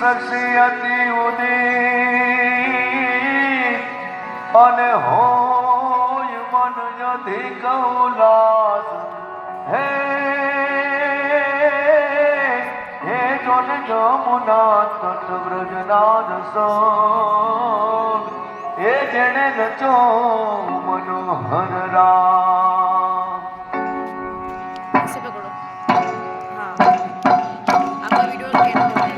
શખ્સિયતિ ઉદિત અને હોય મન અધિક ઉલ્લાસ હે હે જોન જમુના તટ વ્રજનાદ સંગ એ જેણે રચો મનોહર રામ. ऐसे पकड़ो. हाँ आपका वीडियो कैसा हो रहा है?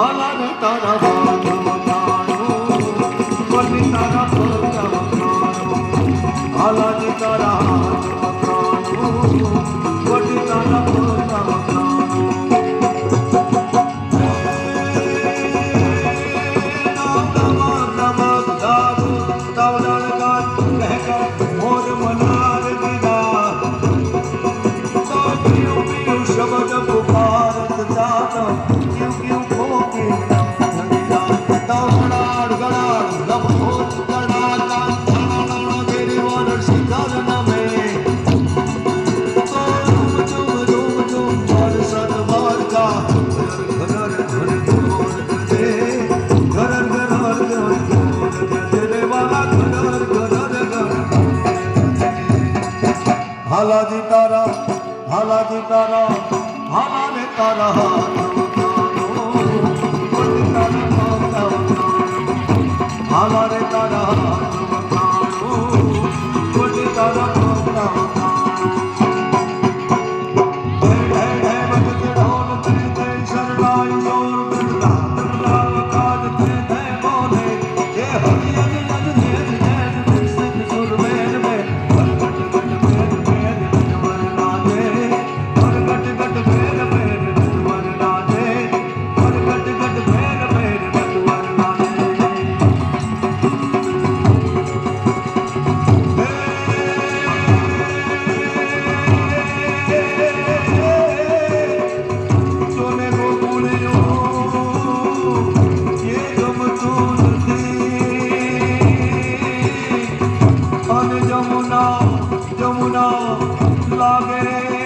હાલાને તારા હાથ વખાણું વટી તારા પગ વખાણું હાલાને તારા હાથ વખાણું વટી તારા પગ વખાણું शब्द पुकारत जाता क्यों क्यों खोके गणाड़ गणाड़ लभोत गणाड़ तेरे वानर शिकार न में झूम झूम झूम और सतवार का घर घर घर दे घर घर घर तेरे वाला घर घर घर हालाजी तारा हालाजी तारा हालाने तारा हाथ वखाणुं वटी तारा पग वखाणुं हालाने तारा हाथ वखाणुं वटी तारा पग वखाणुं ढे ढे बजते ढोल ते ते शरणाई जोर बिरला बिरला वखाण ते ते बोले ये हरि हरि हरि नेज नेज सिद्ध सुर वेद में गट गट वेद वेद नटवर नादे गट गट वेद वेद नटवर नादे गट गट वेद वेद नटवर नादे सोने को पुलियो ये गमतून थी अन जमुना जमुना लागे